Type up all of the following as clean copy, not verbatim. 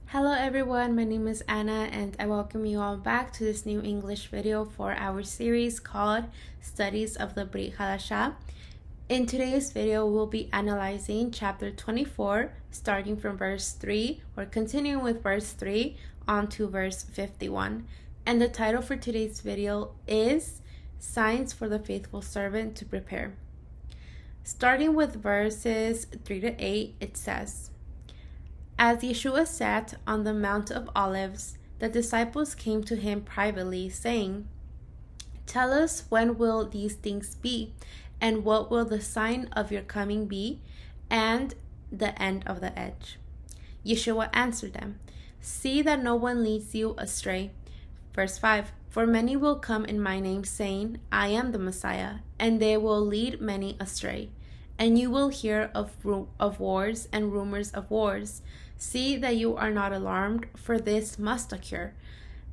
Hello everyone, my name is Anna and I welcome you all back to this new English video for our series called Studies of the Brit Hadasha. In today's video, we'll be analyzing chapter 24, starting from verse 3, or continuing with verse 3 on to verse 51. And the title for today's video is Signs for the Faithful Servant to Prepare. Starting with verses 3 to 8, it says, As Yeshua sat on the Mount of Olives, the disciples came to him privately, saying, Tell us, when will these things be, and what will the sign of your coming be, and the end of the age? Yeshua answered them, See that no one leads you astray. Verse 5, For many will come in my name, saying, I am the Messiah, and they will lead many astray. And you will hear of wars and rumors of wars. See that you are not alarmed, for this must occur,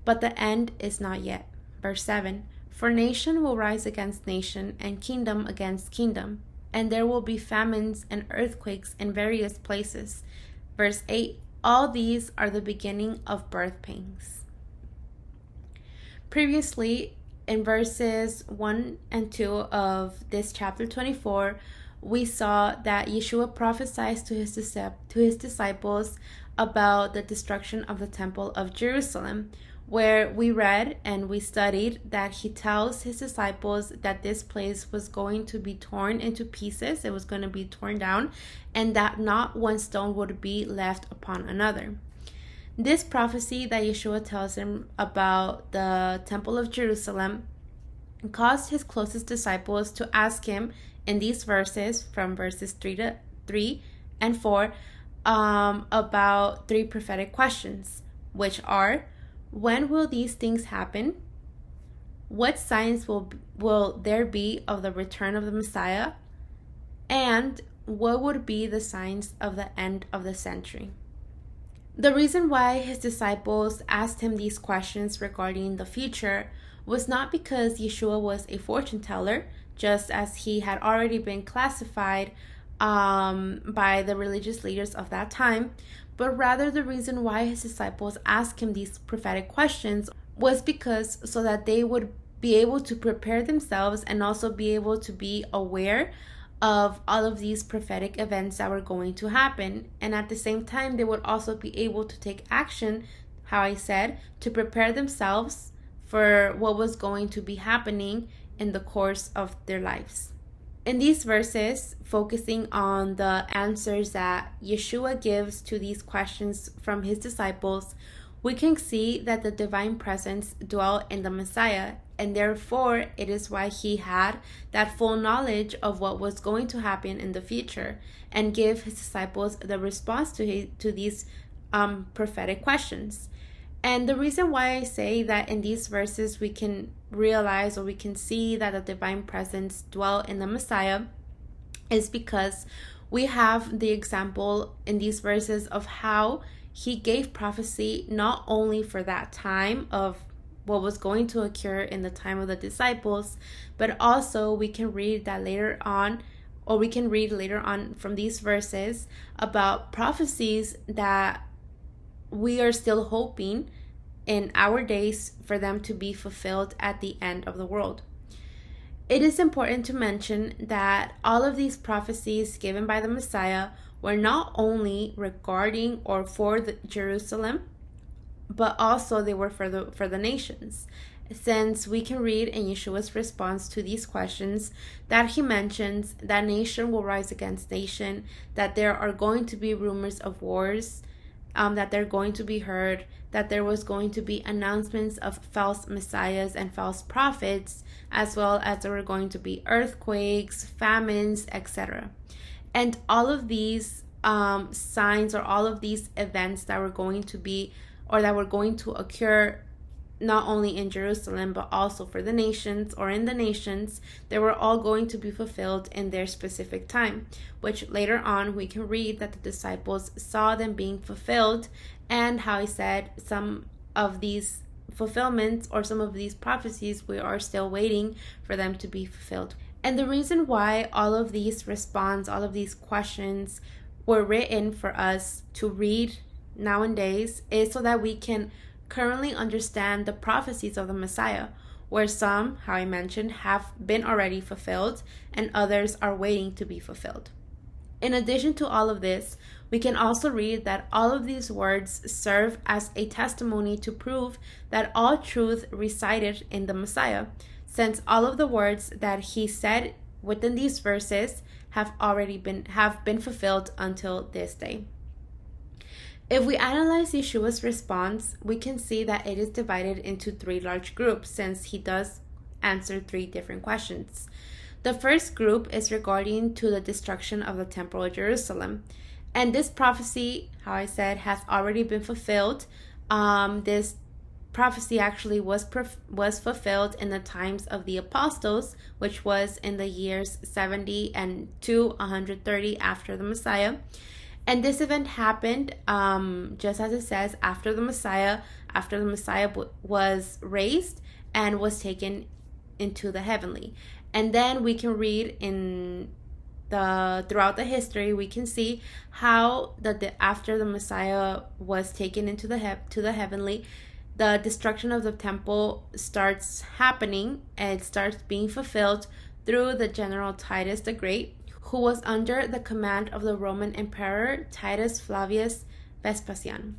but the end is not yet. Verse 7, For nation will rise against nation, and kingdom against kingdom, and there will be famines and earthquakes in various places. Verse 8, All these are the beginning of birth pangs. Previously, in verses 1 and 2 of this chapter 24, we saw that Yeshua prophesies to his disciples about the destruction of the Temple of Jerusalem, where we read and we studied that he tells his disciples that this place was going to be torn into pieces, it was going to be torn down, and that not one stone would be left upon another. This prophecy that Yeshua tells him about the Temple of Jerusalem caused his closest disciples to ask him in these verses, from verses 3 and 4, about three prophetic questions, which are, when will these things happen? What signs will there be of the return of the Messiah? And what would be the signs of the end of the century? The reason why his disciples asked him these questions regarding the future was not because Yeshua was a fortune teller, just as he had already been classified by the religious leaders of that time, but rather the reason why his disciples asked him these prophetic questions was because so that they would be able to prepare themselves and also be able to be aware of all of these prophetic events that were going to happen. And at the same time, they would also be able to take action, how I said, to prepare themselves for what was going to be happening in the course of their lives. In these verses, focusing on the answers that Yeshua gives to these questions from his disciples, we can see that the divine presence dwelt in the Messiah, and therefore it is why he had that full knowledge of what was going to happen in the future and give his disciples the response to these prophetic questions. And the reason why I say that in these verses we can realize, or we can see, that the divine presence dwelt in the Messiah is because we have the example in these verses of how he gave prophecy not only for that time of what was going to occur in the time of the disciples, but also we can read that later on, or we can read later on from these verses about prophecies that we are still hoping in our days for them to be fulfilled at the end of the world. It is important to mention that all of these prophecies given by the Messiah were not only regarding or for Jerusalem, but also they were for the nations. Since we can read in Yeshua's response to these questions that he mentions that nation will rise against nation, that there are going to be rumors of wars, that they're going to be heard, that there was going to be announcements of false messiahs and false prophets, as well as there were going to be earthquakes, famines, etc. And all of these signs, or all of these events that were going to be, or that were going to occur not only in Jerusalem, but also for the nations, or in the nations, they were all going to be fulfilled in their specific time, which later on we can read that the disciples saw them being fulfilled, and how he said some of these fulfillments, or some of these prophecies, we are still waiting for them to be fulfilled. And the reason why all of these questions were written for us to read nowadays is so that we can currently understand the prophecies of the Messiah, where some, how I mentioned, have been already fulfilled and others are waiting to be fulfilled. In addition to all of this, we can also read that all of these words serve as a testimony to prove that all truth resided in the Messiah, since all of the words that he said within these verses have been fulfilled until this day. If we analyze Yeshua's response, we can see that it is divided into three large groups, since he does answer three different questions. The first group is regarding to the destruction of the Temple of Jerusalem. And this prophecy, how I said, has already been fulfilled. This prophecy actually was fulfilled in the times of the apostles, which was in the years 70 and to 130 after the Messiah. And this event happened, just as it says, after the Messiah was raised and was taken into the heavenly. And then we can read throughout the history, we can see how after the Messiah was taken into to the heavenly, the destruction of the temple starts happening, and it starts being fulfilled through the general Titus the Great, who was under the command of the Roman Emperor Titus Flavius Vespasian.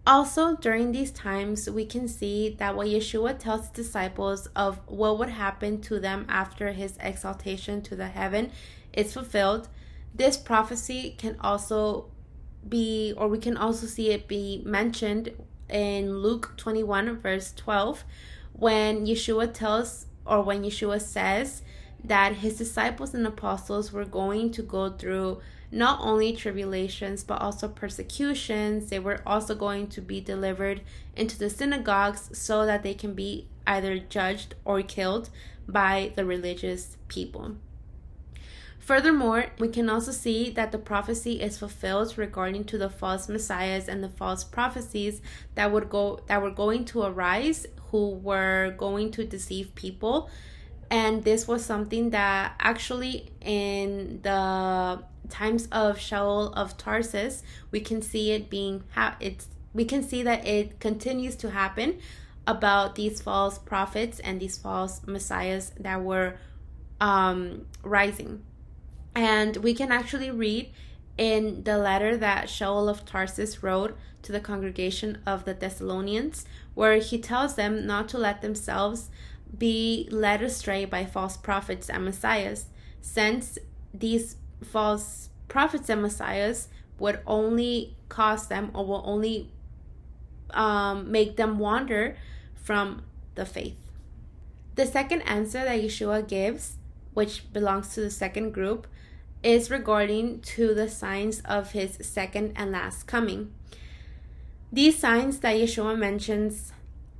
Also, during these times, we can see that what Yeshua tells his disciples of what would happen to them after his exaltation to the heaven is fulfilled. This prophecy can also be, or we can also see it be mentioned in Luke 21, verse 12, when Yeshua says that his disciples and apostles were going to go through not only tribulations but also persecutions. They were also going to be delivered into the synagogues so that they can be either judged or killed by the religious people. Furthermore, we can also see that the prophecy is fulfilled regarding to the false messiahs and the false prophecies that were going to arise, who were going to deceive people. And this was something that actually in the times of Shaul of Tarsus, we can see it we can see that it continues to happen about these false prophets and these false messiahs that were rising. And we can actually read in the letter that Shaul of Tarsus wrote to the congregation of the Thessalonians, where he tells them not to let themselves be led astray by false prophets and messiahs, since these false prophets and messiahs would only cause them, or will only make them wander from the faith. The second answer that Yeshua gives, which belongs to the second group, is regarding to the signs of his second and last coming. These signs that Yeshua mentions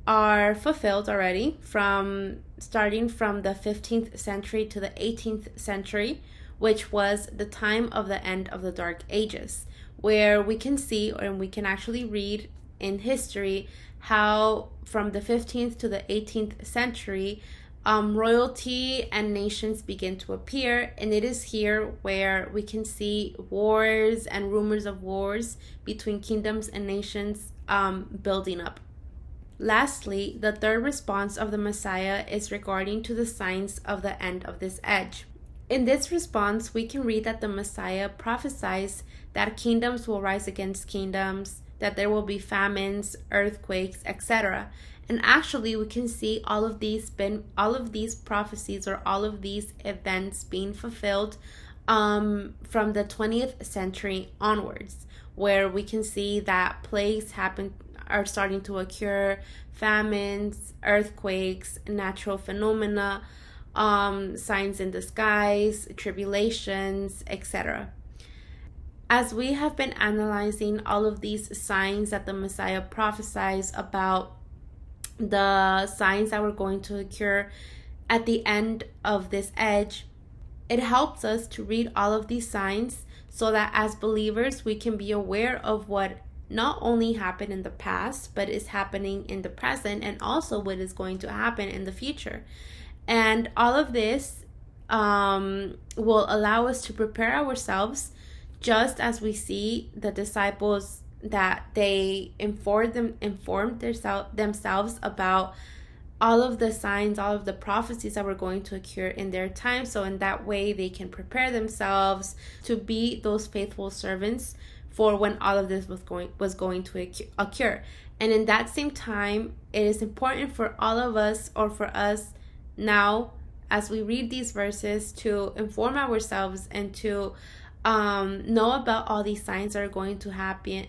are fulfilled already, starting from the 15th century to the 18th century, which was the time of the end of the Dark Ages, where we can see, and we can actually read in history, how from the 15th to the 18th century, royalty and nations begin to appear. And it is here where we can see wars and rumors of wars between kingdoms and nations building up. Lastly, the third response of the Messiah is regarding to the signs of the end of this age. In this response, we can read that the Messiah prophesies that kingdoms will rise against kingdoms, that there will be famines, earthquakes, etc. And actually, we can see all of these prophecies, or all of these events being fulfilled from the 20th century onwards, where we can see that plagues are starting to occur, famines, earthquakes, natural phenomena, signs in the skies, tribulations, etc. As we have been analyzing all of these signs that the Messiah prophesies about, the signs that were going to occur at the end of this age, it helps us to read all of these signs so that as believers we can be aware of what not only happened in the past, but is happening in the present, and also what is going to happen in the future. And all of this will allow us to prepare ourselves, just as we see the disciples that they informed themselves about all of the signs, all of the prophecies that were going to occur in their time. So in that way, they can prepare themselves to be those faithful servants for when all of this was going to occur. And in that same time, it is important for all of us, or for us now, as we read these verses, to inform ourselves and to know about all these signs that are going to happen,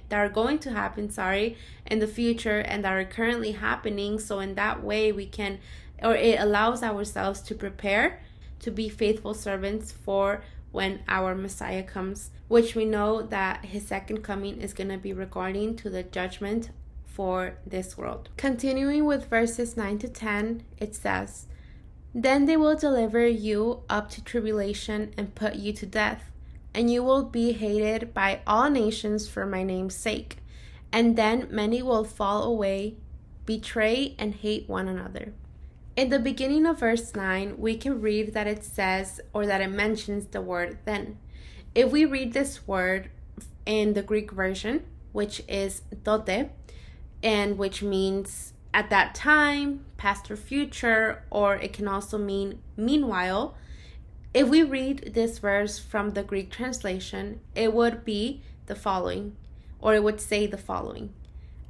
in the future, and that are currently happening. So in that way, we can, or it allows ourselves to prepare to be faithful servants for when our Messiah comes, which we know that his second coming is going to be regarding to the judgment for this world. Continuing with verses 9 to 10, it says, "Then they will deliver you up to tribulation and put you to death, and you will be hated by all nations for my name's sake. And then many will fall away, betray, and hate one another." In the beginning of verse 9, we can read that it says, or that it mentions the word then. If we read this word in the Greek version, which is tote, and which means at that time, past or future, or it can also mean meanwhile. If we read this verse from the Greek translation, it would be the following, or it would say the following: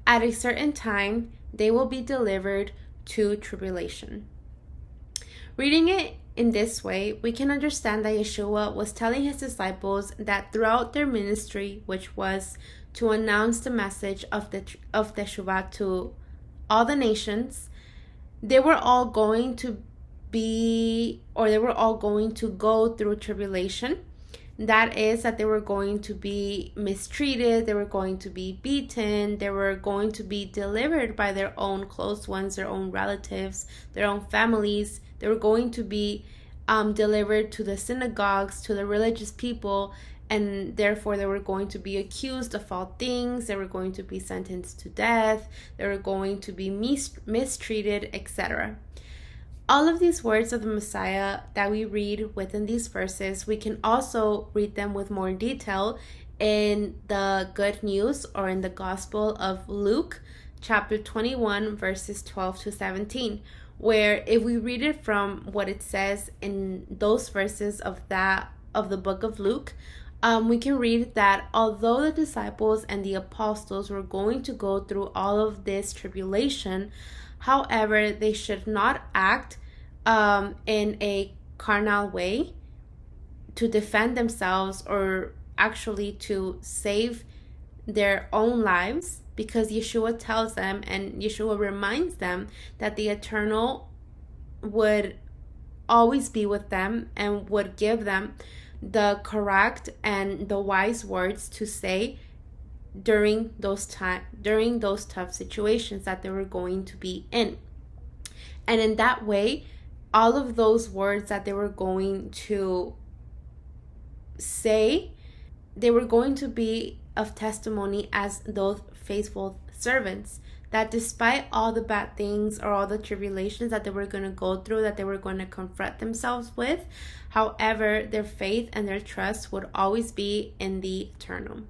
"At a certain time, they will be delivered to tribulation." Reading it in this way, we can understand that Yeshua was telling his disciples that throughout their ministry, which was to announce the message of Teshuvah to all the nations, they were all going to go through tribulation. That is, that they were going to be mistreated, they were going to be beaten, they were going to be delivered by their own close ones, their own relatives, their own families. They were going to be delivered to the synagogues, to the religious people, and therefore they were going to be accused of all things. They were going to be sentenced to death. They were going to be mistreated, etc. All of these words of the Messiah that we read within these verses, we can also read them with more detail in the Good News, or in the Gospel of Luke, chapter 21, verses 12 to 17, where if we read it from what it says in those verses of the book of Luke, we can read that although the disciples and the apostles were going to go through all of this tribulation, however, they should not act in a carnal way to defend themselves, or actually to save their own lives, because Yeshua tells them, and Yeshua reminds them, that the Eternal would always be with them and would give them the correct and the wise words to say during those tough situations that they were going to be in. And in that way, all of those words that they were going to say, they were going to be of testimony as those faithful servants, that despite all the bad things or all the tribulations that they were going to go through, that they were going to confront themselves with, however, their faith and their trust would always be in the Eternal.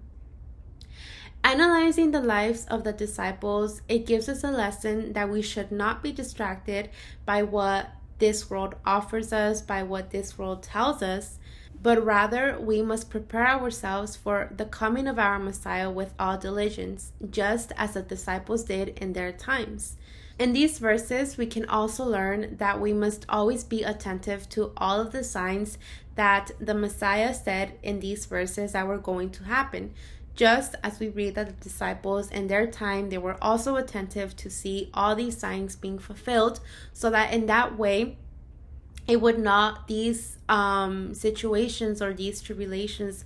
Analyzing the lives of the disciples, it gives us a lesson that we should not be distracted by what this world offers us, by what this world tells us, but rather we must prepare ourselves for the coming of our Messiah with all diligence, just as the disciples did in their times. In these verses, we can also learn that we must always be attentive to all of the signs that the Messiah said in these verses that were going to happen. Just as we read that the disciples in their time, they were also attentive to see all these signs being fulfilled, so that in that way, it would not, these situations or these tribulations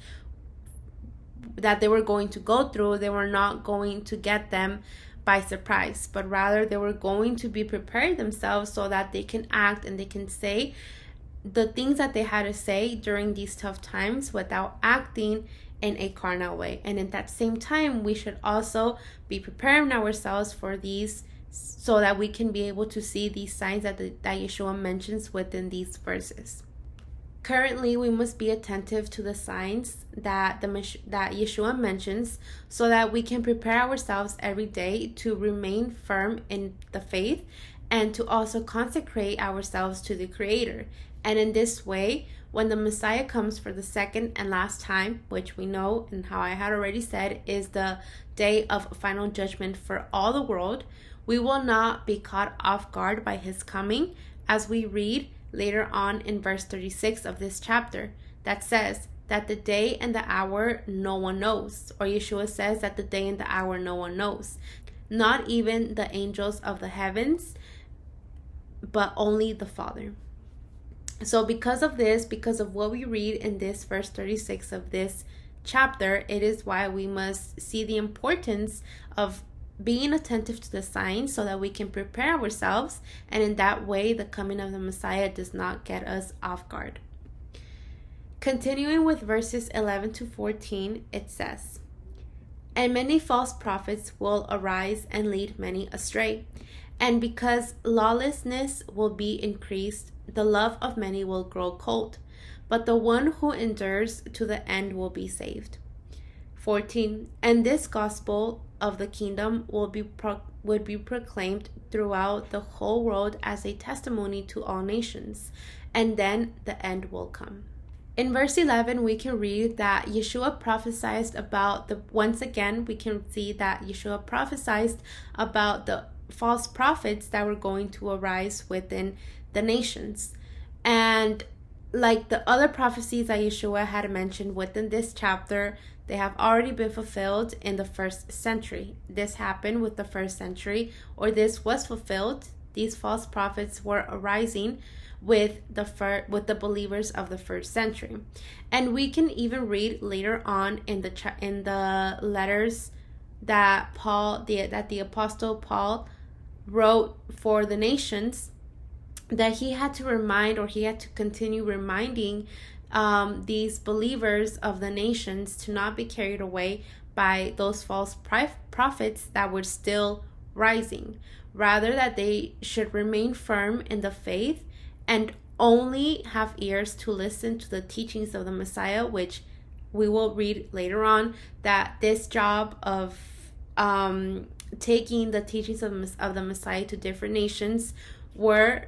that they were going to go through, they were not going to get them by surprise, but rather they were going to be preparing themselves so that they can act and they can say the things that they had to say during these tough times without acting in a carnal way. And in that same time, we should also be preparing ourselves for these, so that we can be able to see these signs that Yeshua mentions within these verses. Currently, we must be attentive to the signs that that Yeshua mentions, so that we can prepare ourselves every day to remain firm in the faith and to also consecrate ourselves to the Creator. And in this way, when the Messiah comes for the second and last time, which we know and how I had already said is the day of final judgment for all the world, we will not be caught off guard by his coming, as we read later on in verse 36 of this chapter, that says that the day and the hour no one knows. Or Yeshua says that the day and the hour no one knows. Not even the angels of the heavens, but only the Father. So because of this, because of what we read in this verse 36 of this chapter, it is why we must see the importance of being attentive to the signs so that we can prepare ourselves, and in that way the coming of the Messiah does not get us off guard. Continuing with verses 11 to 14, it says, "And many false prophets will arise and lead many astray. And because lawlessness will be increased, the love of many will grow cold. But the one who endures to the end will be saved." 14. "And this gospel of the kingdom would be proclaimed throughout the whole world as a testimony to all nations, and then the end will come." In verse 11, we can read that Yeshua prophesied about once again, we can see that Yeshua prophesied about the false prophets that were going to arise within the nations. And like the other prophecies that Yeshua had mentioned within this chapter, they have already been fulfilled in the first century. This happened with the first century, or this was fulfilled. These false prophets were arising with the believers of the first century. And we can even read later on in the letters that the apostle Paul wrote for the nations, that he had to continue reminding these believers of the nations to not be carried away by those false prophets that were still rising. Rather, that they should remain firm in the faith and only have ears to listen to the teachings of the Messiah, which we will read later on, that this job of taking the teachings of the Messiah to different nations were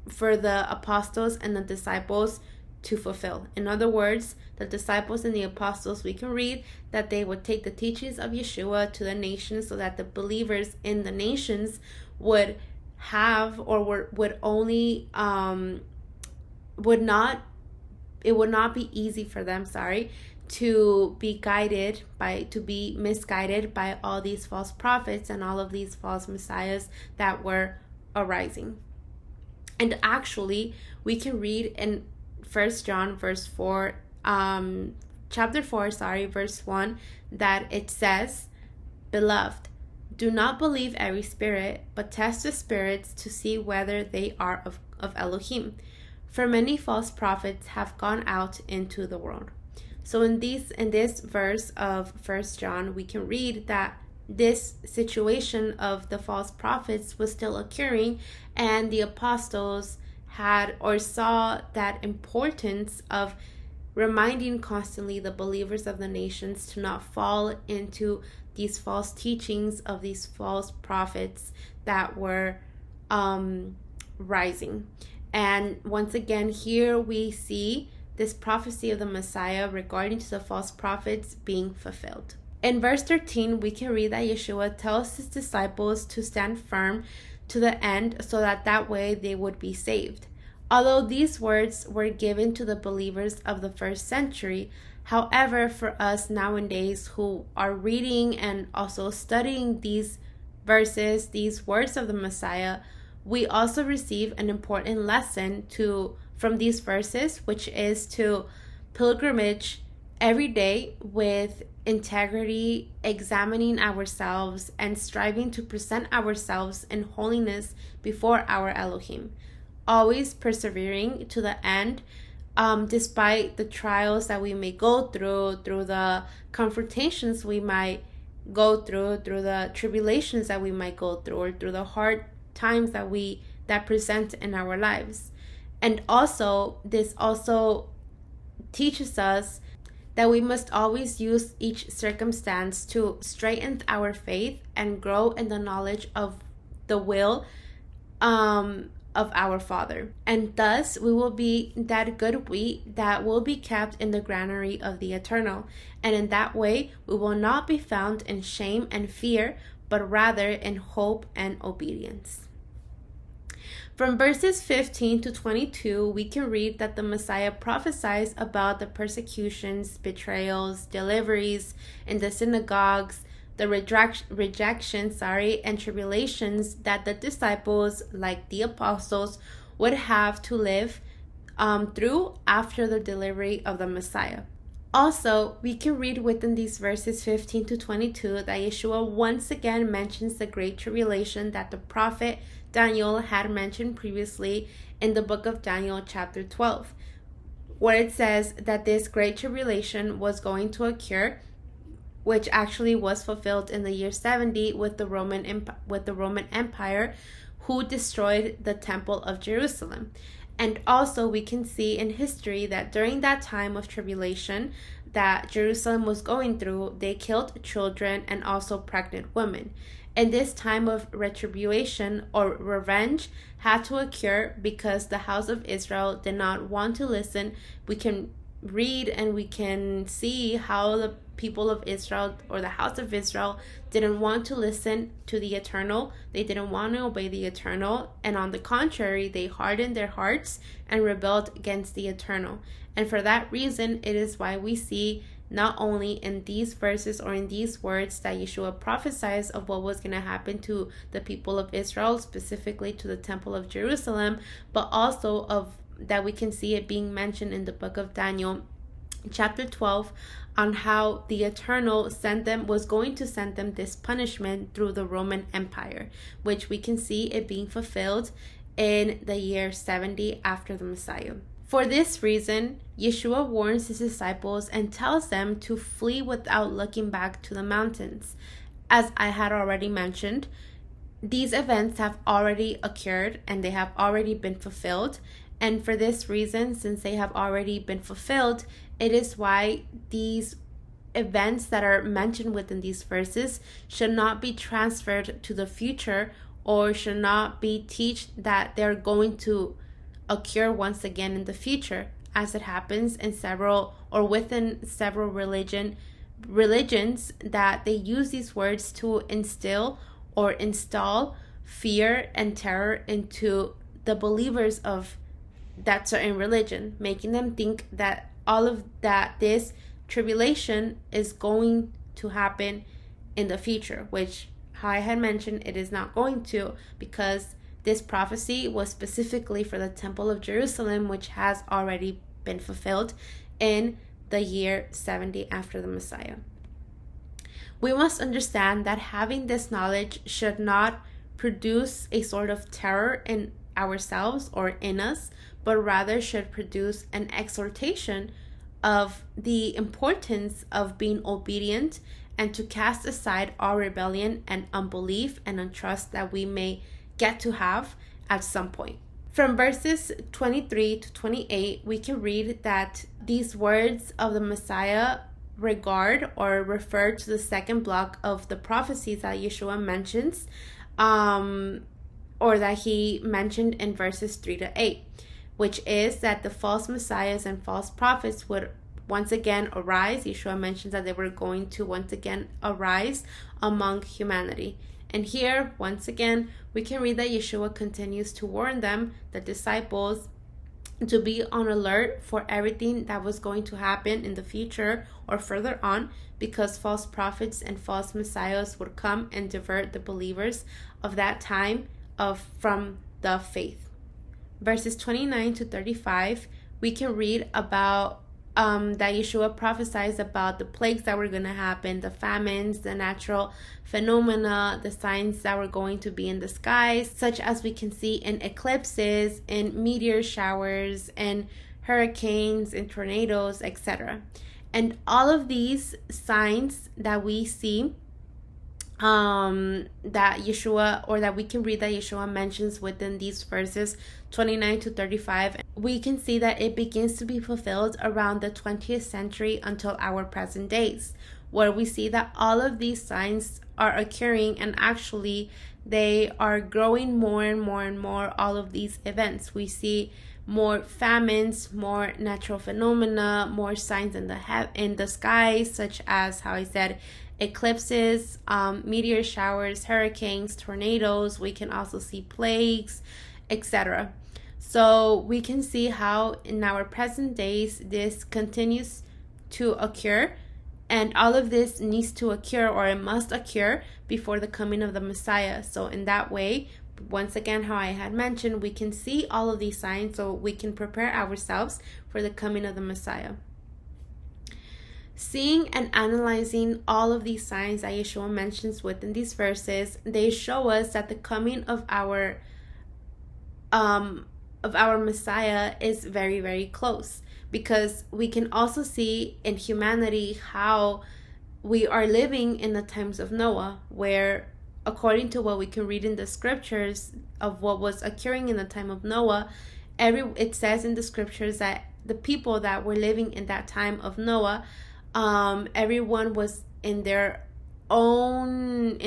for the apostles and the disciples to fulfill. In other words, the disciples and the apostles, we can read that they would take the teachings of Yeshua to the nations, so that the believers in the nations would have, or would only it would not be easy for them, to be misguided by all these false prophets and all of these false messiahs that were arising. And actually, we can read in 1 John verse 4, chapter 4, verse 1, that it says, "Beloved, do not believe every spirit, but test the spirits to see whether they are of Elohim. For many false prophets have gone out into the world." So in this verse of 1 John, we can read that this situation of the false prophets was still occurring, and the apostles had or saw that importance of reminding constantly the believers of the nations to not fall into these false teachings of these false prophets that were rising. And once again, here we see this prophecy of the Messiah regarding to the false prophets being fulfilled. In verse 13, we can read that Yeshua tells his disciples to stand firm to the end, so that way they would be saved. Although these words were given to the believers of the first century, however, for us nowadays who are reading and also studying these verses, these words of the Messiah, we also receive an important lesson from these verses, which is to pilgrimage every day with integrity, examining ourselves and striving to present ourselves in holiness before our Elohim, always persevering to the end, despite the trials that we may go through the confrontations we might go through the tribulations that we might go through, or through the hard times that present in our lives. And also, this also teaches us that we must always use each circumstance to strengthen our faith and grow in the knowledge of the will of our Father. And thus we will be that good wheat that will be kept in the granary of the eternal. And in that way we will not be found in shame and fear, but rather in hope and obedience. From verses 15 to 22, we can read that the Messiah prophesies about the persecutions, betrayals, deliveries in the synagogues, the rejection, and tribulations that the disciples, like the apostles, would have to live through after the delivery of the Messiah. Also, we can read within these verses 15 to 22 that Yeshua once again mentions the great tribulation that the prophet Daniel had mentioned previously in the book of Daniel chapter 12, where it says that this great tribulation was going to occur, which actually was fulfilled in the year 70 with the Roman Empire, who destroyed the Temple of Jerusalem. And also we can see in history that during that time of tribulation that Jerusalem was going through, they killed children and also pregnant women. And this time of retribution or revenge had to occur because the house of Israel did not want to listen. We can read and we can see how the people of Israel, or the house of Israel, didn't want to listen to the Eternal. They didn't want to obey the Eternal, and on the contrary, they hardened their hearts and rebelled against the Eternal. And for that reason, it is why we see not only in these verses or in these words that Yeshua prophesies of what was going to happen to the people of Israel, specifically to the Temple of Jerusalem, but also of that we can see it being mentioned in the book of Daniel chapter 12 on how the Eternal was going to send them this punishment through the Roman Empire, which we can see it being fulfilled in the year 70 after the Messiah. For this reason, Yeshua warns his disciples and tells them to flee without looking back to the mountains. As I had already mentioned, these events have already occurred and they have already been fulfilled. And for this reason, since they have already been fulfilled, it is why these events that are mentioned within these verses should not be transferred to the future, or should not be taught that they're going to occur once again in the future, as it happens in several or within several religions that they use these words to instill or install fear and terror into the believers of that certain religion, making them think that all of that, this tribulation is going to happen in the future, which, how I had mentioned, it is not going to, because this prophecy was specifically for the Temple of Jerusalem, which has already been fulfilled in the year 70 after the Messiah. We must understand that having this knowledge should not produce a sort of terror in ourselves or in us, but rather should produce an exhortation of the importance of being obedient and to cast aside our rebellion and unbelief and untrust that we may get to have at some point. From verses 23 to 28, we can read that these words of the Messiah regard or refer to the second block of the prophecies that Yeshua mentions, or that he mentioned in verses 3 to 8, which is that the false messiahs and false prophets would once again arise. Yeshua mentions that they were going to once again arise among humanity. And here, once again, we can read that Yeshua continues to warn them, the disciples, to be on alert for everything that was going to happen in the future or further on, because false prophets and false messiahs would come and divert the believers of that time from the faith. Verses 29 to 35, we can read about that Yeshua prophesies about the plagues that were going to happen, the famines, the natural phenomena, the signs that were going to be in the skies, such as we can see in eclipses, in meteor showers, in hurricanes, in tornadoes, etc. And all of these signs that we see that Yeshua, or that we can read that Yeshua mentions within these verses 29 to 35 we can see that it begins to be fulfilled around the 20th century until our present days, where we see that all of these signs are occurring, and actually they are growing more and more and more. All of these events, we see more famines, more natural phenomena, more signs in the sky, such as how I said, eclipses, meteor showers, hurricanes, tornadoes. We can also see plagues, etc. So we can see how in our present days this continues to occur, and all of this needs to occur, or it must occur, before the coming of the Messiah. So in that way, once again, how I had mentioned, we can see all of these signs so we can prepare ourselves for the coming of the Messiah. Seeing and analyzing all of these signs that Yeshua mentions within these verses, they show us that the coming of our Messiah is very, very close, because we can also see in humanity how we are living in the times of Noah, where according to what we can read in the scriptures of what was occurring in the time of Noah, it says in the scriptures that the people that were living in that time of Noah, everyone was in their own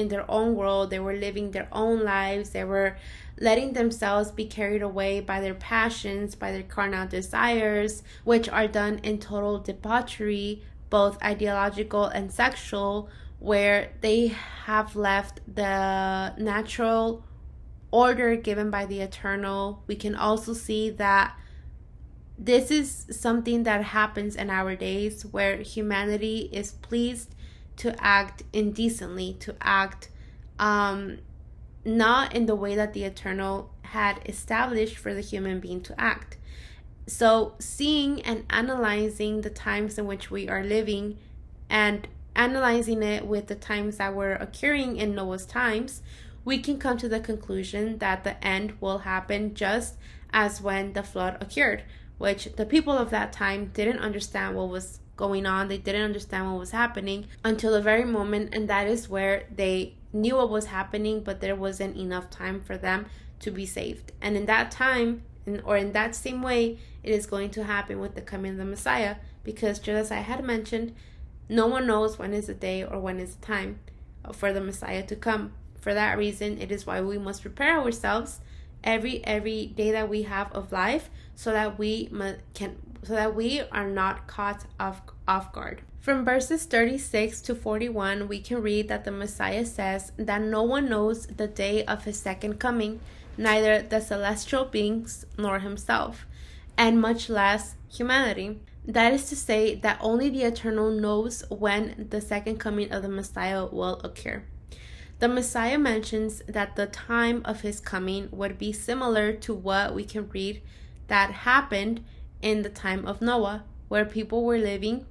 world. They were living their own lives. They were letting themselves be carried away by their passions, by their carnal desires, which are done in total debauchery, both ideological and sexual, where they have left the natural order given by the Eternal. We can also see that this is something that happens in our days, where humanity is pleased to act indecently, to act not in the way that the Eternal had established for the human being to act. So seeing and analyzing the times in which we are living, and analyzing it with the times that were occurring in Noah's times, we can come to the conclusion that the end will happen just as when the flood occurred, which the people of that time didn't understand what was going on. They didn't understand what was happening until the very moment, and that is where they knew what was happening, but there wasn't enough time for them to be saved. And in that time, or in that same way, it is going to happen with the coming of the Messiah, because just as I had mentioned, no one knows when is the day or when is the time for the Messiah to come. For that reason, it is why we must prepare ourselves every day that we have of life, so that we are not caught off guard. From verses 36 to 41, we can read that the Messiah says that no one knows the day of his second coming, neither the celestial beings nor himself, and much less humanity. That is to say that only the Eternal knows when the second coming of the Messiah will occur. The Messiah mentions that the time of his coming would be similar to what we can read that happened in the time of Noah, where people were living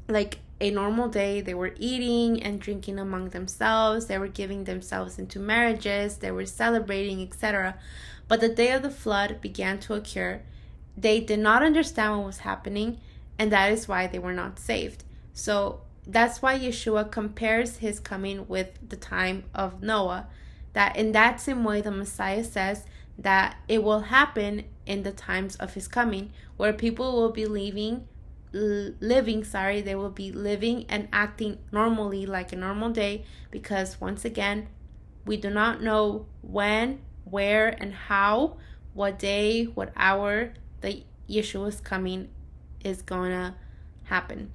like a normal day. They were eating and drinking among themselves. They were giving themselves into marriages. They were celebrating, etc. But the day of the flood began to occur. They did not understand what was happening, and that is why they were not saved. So that's why Yeshua compares his coming with the time of Noah. That in that same way, the Messiah says that it will happen in the times of his coming, where people will be they will be living and acting normally like a normal day, because once again, we do not know when, where, and how, what day, what hour the Yeshua's coming is gonna happen.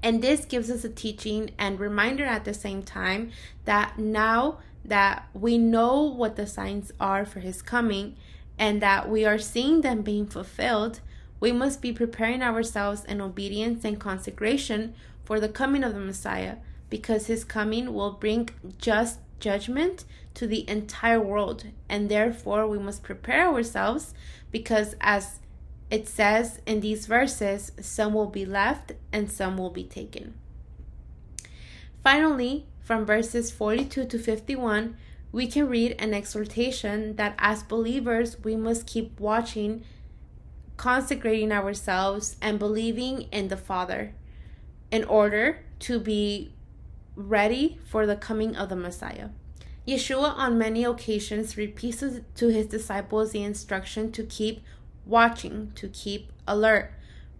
And this gives us a teaching and reminder at the same time that now that we know what the signs are for his coming, and that we are seeing them being fulfilled, we must be preparing ourselves in obedience and consecration for the coming of the Messiah, because his coming will bring just judgment to the entire world. And therefore we must prepare ourselves, because as it says in these verses, some will be left and some will be taken. Finally, from verses 42 to 51, we can read an exhortation that as believers we must keep watching, consecrating ourselves, and believing in the Father in order to be ready for the coming of the Messiah. Yeshua on many occasions repeats to his disciples the instruction to keep watching, to keep alert.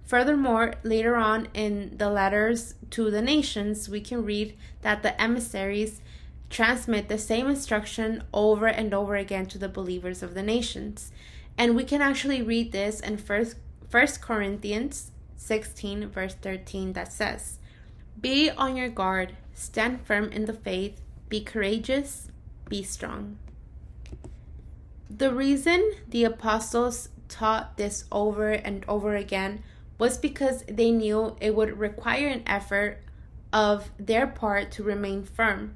Furthermore, later on in the letters to the nations, we can read that the emissaries transmit the same instruction over and over again to the believers of the nations. And we can actually read this in First Corinthians 16, verse 13, that says, "Be on your guard, stand firm in the faith, be courageous, be strong." The reason the apostles taught this over and over again was because they knew it would require an effort of their part to remain firm,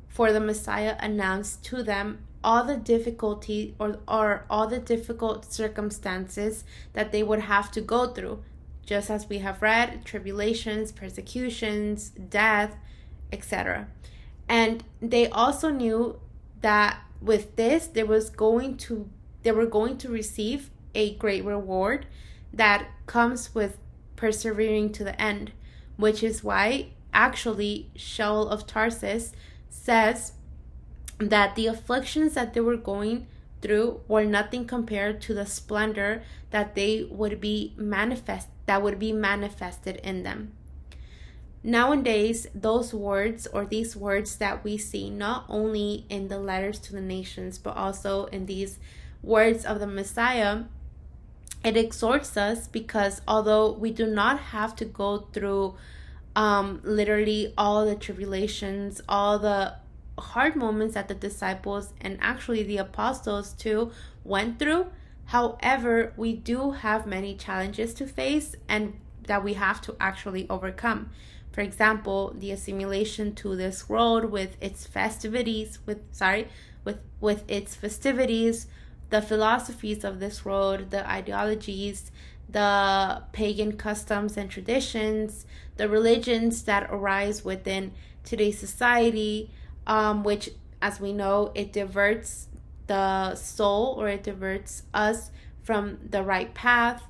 for the Messiah announced to them all the difficulty or all the difficult circumstances that they would have to go through, just as we have read: tribulations, persecutions, death, etc. And they also knew that with this they were going to receive a great reward that comes with persevering to the end, which is why actually Shaul of Tarsus says that the afflictions that they were going through were nothing compared to the splendor that would be manifested in them. Nowadays, these words that we see not only in the letters to the nations, but also in these words of the Messiah, it exhorts us, because although we do not have to go through literally all the tribulations, all the hard moments that the disciples and actually the apostles too went through, however, we do have many challenges to face and that we have to actually overcome. For example, the assimilation to this world with its festivities, with its festivities, the philosophies of this world, the ideologies, the pagan customs and traditions, the religions that arise within today's society, which, as we know, it diverts the soul, or it diverts us from the right path,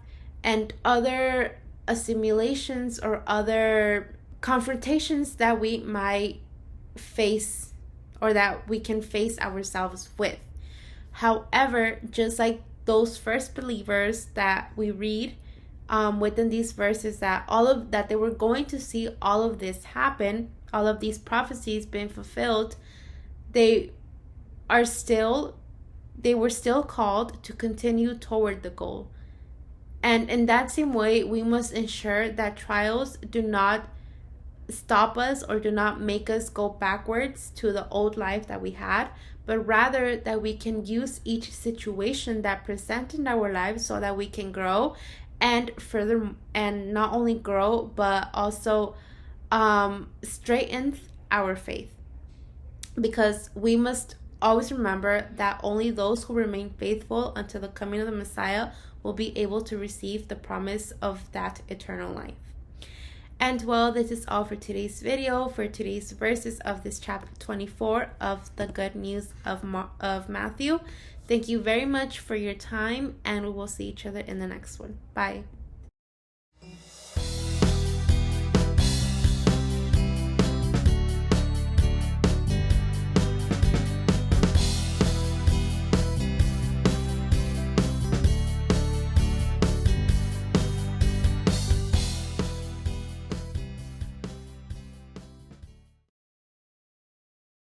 and other assimilations or other confrontations that we might face or that we can face ourselves with. However, just like those first believers that we read within these verses, that they were going to see all of this happen, all of these prophecies being fulfilled, they were still called to continue toward the goal. And in that same way, we must ensure that trials do not stop us or do not make us go backwards to the old life that we had, but rather that we can use each situation that presents in our lives so that we can grow and not only grow, but also straighten our faith. Because we must always remember that only those who remain faithful until the coming of the Messiah will be able to receive the promise of that eternal life. And well, this is all for today's video, for today's verses of this chapter 24 of the Good News of Matthew. Thank you very much for your time, and we will see each other in the next one. Bye.